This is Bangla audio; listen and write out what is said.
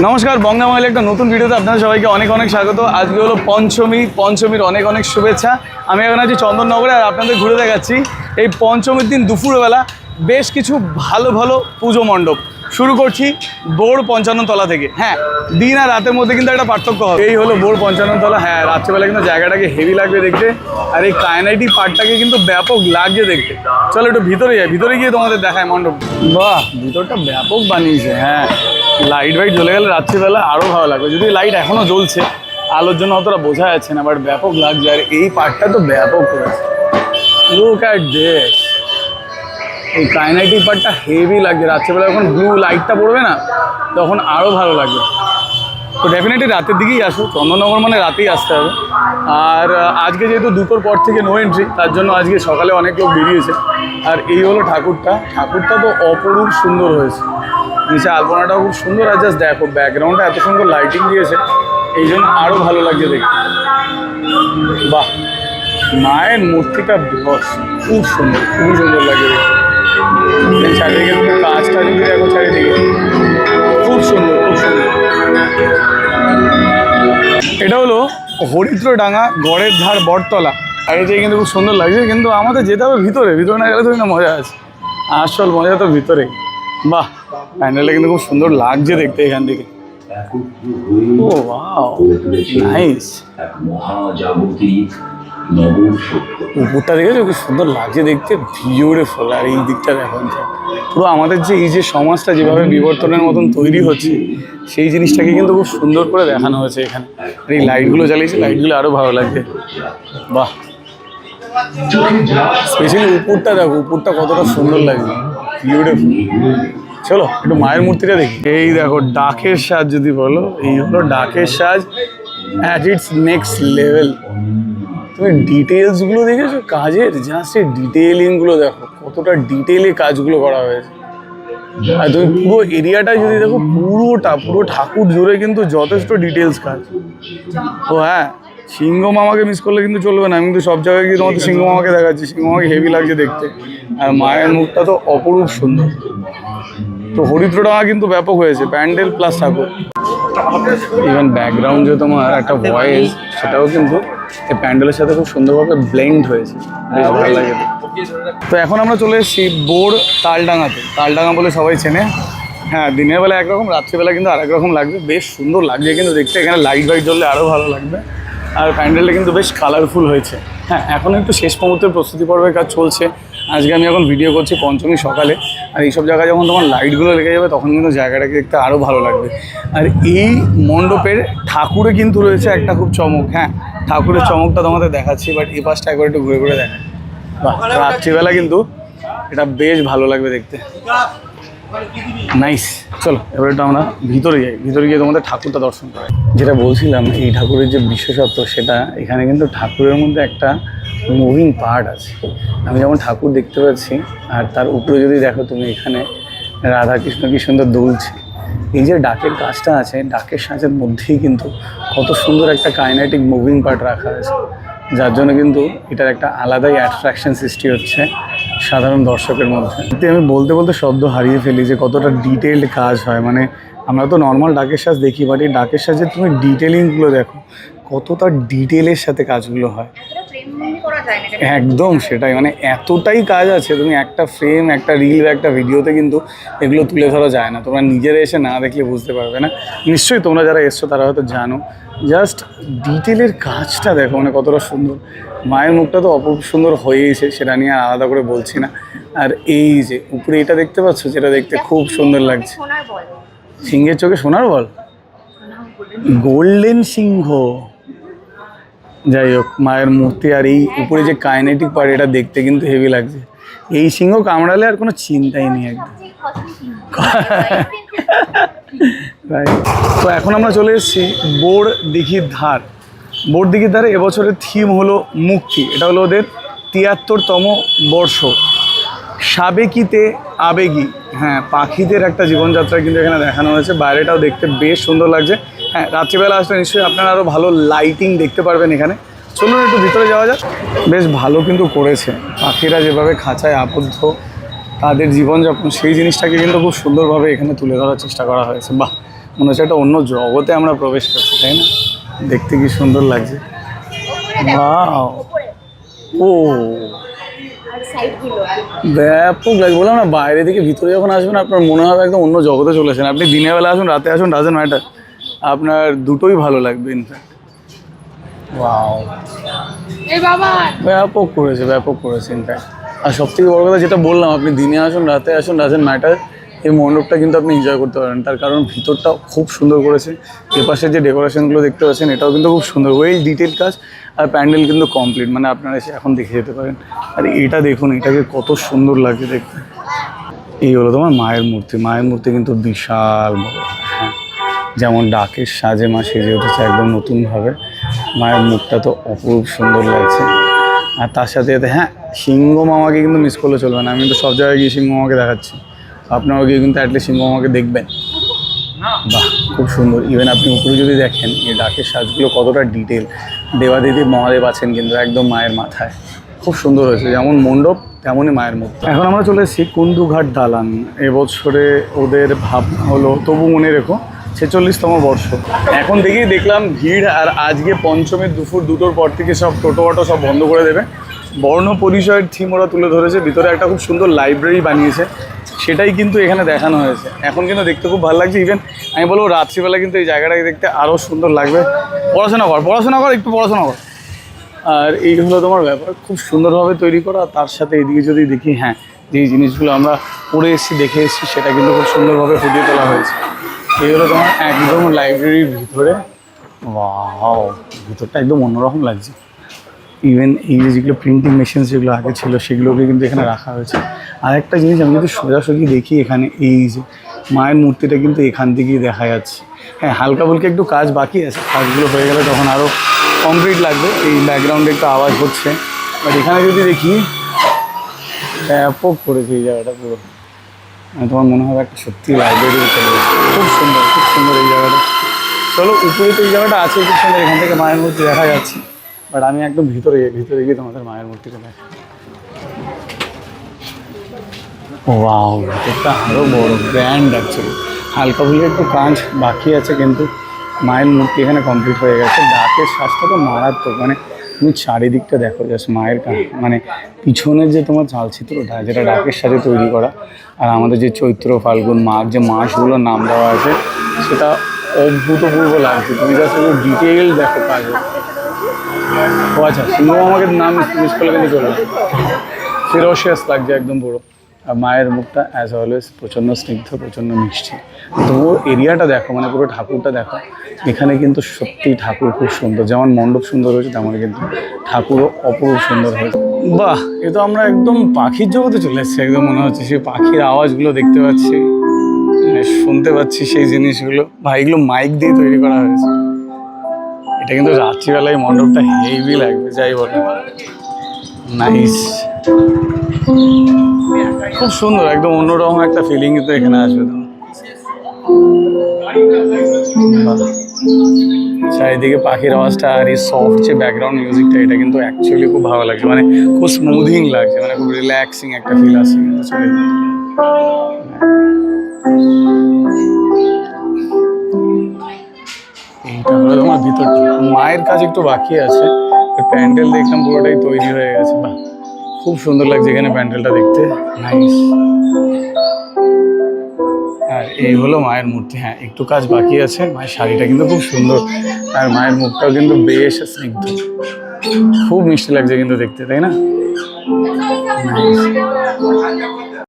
নমস্কার, বঙ্গা বাঙালি একটা নতুন ভিডিওতে আপনাদের সবাইকে অনেক অনেক স্বাগত। আজকে হলো পঞ্চমীর অনেক অনেক শুভেচ্ছা। আমি এখন আছি চন্দননগরে আর আপনাদের ঘুরে দেখাচ্ছি এই পঞ্চমীর দিন দুপুরবেলা বেশ কিছু ভালো ভালো পুজো মণ্ডপ। শুরু করছি বোর 55 তলা থেকে। হ্যাঁ, দিন আর রাতের মধ্যে কিন্তু একটা পার্থক্য হবে। এই হলো বোর 55 তলা। হ্যাঁ, রাত্রেবেলা কিন্তু জায়গাটাকে হেভি লাগবে দেখতে, আর এই কায়নাইটি পার্টটাকে কিন্তু ব্যাপক লাগছে দেখতে। চলো একটু ভিতরে যাই, ভিতরে গিয়ে তোমাদের দেখায় মণ্ডপ। বাহ, ভিতরটা ব্যাপক বানিয়েছে। হ্যাঁ, লাইট ফাইট জ্বলে গেলে রাত্রিবেলা আরও ভালো লাগবে। যদি লাইট এখনও জ্বলছে, আলোর জন্য অতটা বোঝা যাচ্ছে না, বাট ব্যাপক লাগছে। আর এই পার্টটা তো ব্যাপক হয়েছে। লুক অ্যাট দিস, এই কাইনাইটিক পার্টটা হেভি লাগছে। রাত্রিবেলা যখন ব্লু লাইটটা পড়বে না, তখন আরও ভালো লাগবে। তো ডেফিনেটলি রাতের দিকেই আসো, চন্দননগর মানে রাতেই আসতে হবে। আর আজকে যেহেতু দুটোর পর থেকে নো এন্ট্রি, তার জন্য আজকে সকালে অনেক লোক বেরিয়েছে। আর এই হলো ঠাকুরটা তো অপরূপ সুন্দর হয়েছে। নিচে আলপনাটাও খুব সুন্দর। আর জাস্ট দেখো ব্যাকগ্রাউন্ডটা এত সুন্দর লাইটিং দিয়েছে, এই জন্য আরও ভালো লাগছে দেখতে। বাহ, মায়ের মূর্তিটা বস খুব সুন্দর, খুবই সুন্দর লাগে দেখতে। চারিদিকে তুমি কাজটা যদি দেখো, চারিদিকে খুব সুন্দর, খুব সুন্দর। এটা হলো হরিদ্রডাঙ্গা গড়ের ধার বটতলা। আর এটাই কিন্তু খুব সুন্দর লাগছে, কিন্তু আমাদের যেতে হবে ভিতরে না গেলে তো না মজা আছে। আসল মজা তো ভিতরে। বাহ, প্যান্ডেলটা কিন্তু খুব সুন্দর লাগছে দেখতে এখান থেকে। ও ওয়াও, নাইস। উপরটা দেখেছো খুব সুন্দর লাগছে দেখতে, বিউটিফুল। আর এই দিকটা দেখো, পুরো আমাদের যে এই যে সমাজটা যেভাবে বিবর্তনের মতন তৈরি হচ্ছে, সেই জিনিসটাকে কিন্তু খুব সুন্দর করে দেখানো হয়েছে এখানে। আর এই লাইটগুলো জ্বালিয়েছে, লাইটগুলো আরও ভালো লাগছে। বাহ, স্পেশালি উপরটা দেখো, উপরটা কতটা সুন্দর লাগছে, বিউটিফুল। চলো একটু মায়ের মূর্তিটা দেখি। এই দেখো ডাকের সাজ, যদি বলো এই হলো ডাকের সাজ অ্যাট ইটস নেক্সট লেভেল। তুমি ডিটেলসগুলো দেখেছো কাজের, জাস্ট এই ডিটেলিংগুলো দেখো, কতটা ডিটেলে কাজগুলো করা হয়েছে। আর তুমি পুরো এরিয়াটা যদি দেখো, পুরো ঠাকুর জুড়ে কিন্তু যথেষ্ট ডিটেলস কাজ। ও হ্যাঁ, সিংহ মামাকে মিস করলে কিন্তু চলবে না। আমি কিন্তু সব জায়গায় গিয়ে তোমাদের সিংহ মামাকে দেখাচ্ছি, সিংহ মামাকে হেভি লাগছে দেখতে। আর মায়ের মুখটা তো অপরূপ সুন্দর। তো হরিদ্রডাঙ্গা কিন্তু ব্যাপক হয়েছে, প্যান্ডেল প্লাস ঠাকুর। ইভেন ব্যাকগ্রাউন্ড যে তোমার একটা ভয়েস, সেটাও কিন্তু এই প্যান্ডেলের সাথে খুব সুন্দরভাবে ব্লেন্ড হয়েছে, বেশ ভালো লাগে। তো এখন আমরা চলে এসেছি বোর তালডাঙ্গাতে। তালডাঙ্গা বলে সবাই চেনে। হ্যাঁ, দিনের বেলা একরকম, রাত্রিবেলা কিন্তু আরেক রকম লাগবে। বেশ সুন্দর লাগছে কিন্তু দেখতে। এখানে লাইট ফাইট জ্বললে আরও ভালো লাগবে। আর প্যান্ডেলটা কিন্তু বেশ কালারফুল হয়েছে। হ্যাঁ, এখন একটু শেষ মুহূর্তের প্রস্তুতি পর্বের কাজ চলছে। আজকে আমি এখন ভিডিও করছি পঞ্চমী সকালে। আর এইসব জায়গায় যখন তোমার লাইটগুলো লেগে যাবে, তখন কিন্তু জায়গাটাকে দেখতে আরও ভালো লাগবে। আর এই মণ্ডপের ঠাকুরে কিন্তু রয়েছে একটা খুব চমক। হ্যাঁ, ঠাকুরের চমকটা তোমাদের দেখাচ্ছি, বাট এই পাশটা একবার একটু ঘুরে ঘুরে দেখা। বাহ, রাত্রিবেলা কিন্তু এটা বেশ ভালো লাগবে দেখতে। নাইস। চলো এবার একটু আমরা ভিতরে যাই, ভিতরে গিয়ে তোমাদের ঠাকুরটা দর্শন করাই। যেটা বলছিলাম, এই ঠাকুরের যে বিশেষত্ব, সেটা এখানে কিন্তু ঠাকুরের মধ্যে একটা মুভিং পার্ট আছে। আমি যেমন ঠাকুর দেখতে পাচ্ছি, আর তার উপরে যদি দেখো তুমি, এখানে রাধাকৃষ্ণ কি সুন্দর দুলছে। এই যে ডাকের কাজটা আছে, ডাকের সাজের মধ্যেই কিন্তু কত সুন্দর একটা কাইনেটিক মুভিং পার্ট রাখা আছে, যার জন্য কিন্তু এটার একটা আলাদাই অ্যাট্রাকশন সৃষ্টি হচ্ছে সাধারণ দর্শকের মধ্যে। আমি বলতে বলতে শব্দ হারিয়ে ফেলি যে কতটা ডিটেলড কাজ হয়। মানে আমরা তো নর্মাল ডাকের সাজ দেখি, বাট এই ডাকের সাজে তুমি ডিটেলিংগুলো দেখো, কতটা ডিটেলের সাথে কাজগুলো হয়। একদম সেটাই, মানে এতটাই কাজ আছে। তুমি একটা ফ্রেম, একটা রিল বা একটা ভিডিওতে কিন্তু এগুলো তুলে ধরা যায় না। তোমরা নিজেরা এসে না দেখলে বুঝতে পারবে না। নিশ্চয়ই তোমরা যারা এসছো তারা হয়তো জানো। জাস্ট ডিটেলের কাজটা দেখো, মানে কতটা সুন্দর। মায়ের মুখটা তো অপূর্ব সুন্দর হয়েইছে, সেটা নিয়ে আর আলাদা করে বলছি না। আর এই যে উপরে এটা দেখতে পাচ্ছ, যেটা দেখতে খুব সুন্দর লাগছে। সিংহের চোখে সোনার বল, গোল্ডেন সিংহ। যাই হোক, মায়ের মূর্তি আর এই উপরে যে কাইনেটিক পার্ট, এটা দেখতে কিন্তু হেভি লাগছে। এই সিংহ কামড়ালে আর কোনো চিন্তাই নেই একদম। তো এখন আমরা চলে এসেছি বোর দিঘির ধার। বোর দিঘির ধারে এবছরের থিম হলো মুক্তি। এটা হলো ওদের ৭৩তম বর্ষ। সাবেকিতে আবেগী। হ্যাঁ, পাখিদের একটা জীবনযাত্রা কিন্তু এখানে দেখানো হয়েছে। বাইরেটাও দেখতে বেশ সুন্দর লাগছে। হ্যাঁ, রাত্রিবেলা আসলে নিশ্চয়ই আপনারা আরও ভালো লাইটিং দেখতে পারবেন এখানে। চলুন একটু ভিতরে যাওয়া যাক। বেশ ভালো কিন্তু করেছে। পাখিরা যেভাবে খাঁচায় আবদ্ধ, তাদের জীবনযাপন, সেই জিনিসটাকে কিন্তু খুব সুন্দরভাবে এখানে তুলে ধরার চেষ্টা করা হয়েছে। বাহ, মনে হচ্ছে একটা অন্য জগতে আমরা প্রবেশ করছি, তাই না? দেখতে কি সুন্দর লাগছে। ওয়াও, ও ব্যাপক লাগছে। বললাম না, বাইরে থেকে ভিতরে যখন আসবেন আপনার মনে হবে একদম অন্য জগতে চলেছেন। আপনি দিনের বেলা আসুন, রাতে আসুন, ডাজেন্ট ম্যাটার, আপনার দুটোই ভালো লাগবে ইনফ্যাক্ট। ওয়াও, ব্যাপক করেছে ইনফ্যাক্ট। আর সবথেকে বড় কথা যেটা বললাম, আপনি দিনে আসুন, রাতে আসুন, ডাজেন্ট ম্যাটার, এই মণ্ডপটা কিন্তু আপনি এনজয় করতে পারেন। তার কারণ ভিতরটা খুব সুন্দর করেছে। এপাশে যে ডেকোরেশনগুলো দেখতে পাচ্ছেন এটাও কিন্তু খুব সুন্দর, ওয়েল ডিটেল কাজ। আর প্যান্ডেল কিন্তু কমপ্লিট, মানে আপনারা এসে এখন দেখে যেতে পারেন। আর এটা দেখুন, এটাকে কত সুন্দর লাগছে দেখতে। এই হলো তোমার মায়ের মূর্তি কিন্তু বিশাল বড়। হ্যাঁ, যেমন ডাকের সাজে মা সেজে উঠেছে একদম নতুনভাবে। মায়ের মুখটা তো অপরূপ সুন্দর লাগছে। আর তার সাথে সাথে হ্যাঁ, সিংহ মামাকে কিন্তু মিস করলে চলবে না। আমি কিন্তু সব জায়গায় গিয়ে সিংহ মামাকে দেখাচ্ছি, আপনারাও গিয়ে কিন্তু অ্যাটলিস্ট সিংহ মামাকে দেখবেন। বাহ, খুব সুন্দর। ইভেন আপনি উপরে যদি দেখেন এই ডাকের সাজগুলো কতটা ডিটেল, দেবাদিদেব মহাদেব আছেন কিন্তু একদম মায়ের মাথায়, খুব সুন্দর হয়েছে। যেমন মণ্ডপ তেমনই মায়ের মূর্তি। এখন আমরা চলে এসেছি কুন্দুঘাট দালান। এবছরে ওদের ভাবনা হলো, তবু মনে রেখো, 46তম বর্ষ। এখন থেকেই দেখলাম ভিড়। আর আজকে পঞ্চমীর দুপুর 2টোর পর থেকে সব টোটো অটো সব বন্ধ করে দেবে। বর্ণ পরিচয়ের থিম ওরা তুলে ধরেছে। ভিতরে একটা খুব সুন্দর লাইব্রেরি বানিয়েছে, সেটাই কিন্তু এখানে দেখানো হয়েছে। এখন কিন্তু দেখতে খুব ভালো লাগছে। ইভেন আমি বলবো রাত্রিবেলা কিন্তু এই জায়গাটাকে দেখতে আরও সুন্দর লাগবে। পড়াশোনা কর, একটু পড়াশোনা কর। আর এই হলো তোমার ব্যাপার, খুব সুন্দরভাবে তৈরি করা। তার সাথে এদিকে যদি দেখি, হ্যাঁ, যেই জিনিসগুলো আমরা পড়ে এসেছি, দেখে এসেছি, সেটা কিন্তু খুব সুন্দরভাবে ফুটিয়ে তোলা হয়েছে। এই হলো তোমার একদম লাইব্রেরির ভিতরে। ওয়াও, ভিতরটা একদম অন্যরকম লাগছে। ইভেন এই যেগুলো প্রিন্টিং মেশিন যেগুলো আগে ছিল সেগুলোকে কিন্তু এখানে রাখা হয়েছে। আর একটা জিনিস আমি যদি সোজাসুজি দেখি, এখানে এই যে মায়ের মূর্তিটা কিন্তু এখান থেকেই দেখা যাচ্ছে। হ্যাঁ, হালকা ফুলকা একটু কাজ বাকি আছে, কাজগুলো হয়ে গেলে তখন আরও কমপ্লিট লাগবে। এই ব্যাকগ্রাউন্ডে একটু আওয়াজ হচ্ছে, বাট এখানে যদি দেখি ব্যাপক করেছে এই জায়গাটা পুরো। মানে তোমার মনে হবে একটা সত্যি লাইব্রেরি চলে গেছে। খুব সুন্দর এই জায়গাটা। চলো, উপরে তো এই জায়গাটা আছে খুব সুন্দর, এখান থেকে মায়ের মূর্তি দেখা যাচ্ছে। বাট আমি একদম ভিতরে গিয়ে তোমাদের মায়ের মূর্তিটা দেখ। ওয়াও, ভিতরটা আরও বড়, গ্র্যান্ড অ্যাকচুয়ালি। হালকা ফুলকা একটু কাজ বাকি আছে, কিন্তু মায়ের মূর্তি এখানে কমপ্লিট হয়ে গেছে। ডাকের সাজটা তো মারাত্মক, মানে তুমি চারিদিকটা দেখো, জাস্ট মায়ের মানে পিছনের যে তোমার চালচিত্রটা, যেটা ডাকের সাজে তৈরি করা, আর আমাদের যে চৈত্র, ফাল্গুন, মাঘ যে মাসগুলোর নাম দেওয়া আছে, সেটা অভূতপূর্ব লাগছে। তুমি জাস্ট একটু ডিটেইল দেখো কাজ। ও আচ্ছা, সিংহ আমাকে নাম মিস করলে কিন্তু চলবে। ফেরোসিয়াস লাগছে একদম পুরো। আর মায়ের মুখটা অ্যাজ অলওয়েজ প্রচণ্ড স্নিগ্ধ, প্রচণ্ড মিষ্টি। তো এরিয়াটা দেখো, মানে পুরো ঠাকুরটা দেখো। এখানে কিন্তু সত্যি ঠাকুর খুব সুন্দর, যেমন মণ্ডপ সুন্দর হয়েছে তেমনই কিন্তু ঠাকুরও অপরূপ সুন্দর হয়েছে। বাহ, এ তো আমরা একদম পাখির জগতে চলে এসেছি। একদম মনে হচ্ছে সেই পাখির আওয়াজগুলো দেখতে পাচ্ছি, শুনতে পাচ্ছি সেই জিনিসগুলো। ভাই, এগুলো মাইক দিয়ে তৈরি করা হয়েছে। এটা কিন্তু রাত্রিবেলায় মণ্ডপটা হেভি লাগবে, যাই বলো। নাইস, খুব সুন্দর, একদম অন্যরকম একটা ফিলিং কিন্তু এখানে আসবে তোমার। চারিদিকে পাখির আওয়াজটা আর এই সফট যে ব্যাকগ্রাউন্ড মিউজিকটা, এটা কিন্তু অ্যাকচুয়ালি খুব ভালো লাগছে। মানে খুব স্মুথিং লাগছে, মানে খুব রিল্যাক্সিং একটা ফিল আসছে কিন্তু চলে। এইটা হলো তোমার ভিতরটা। মায়ের কাজ একটু বাকি আছে, প্যান্ডেল দেখলাম পুরোটাই তৈরি হয়ে গেছে। বাহ, খুব সুন্দর লাগছে এখানে প্যান্ডেলটা দেখতে। নাইস। আর এই হলো মায়ের মূর্তি। হ্যাঁ, একটু কাজ বাকি আছে। মায়ের শাড়িটা কিন্তু খুব সুন্দর, আর মায়ের মুখটাও কিন্তু বেশ স্নিগ্ধ, খুব মিষ্টি লাগছে কিন্তু দেখতে, তাই না?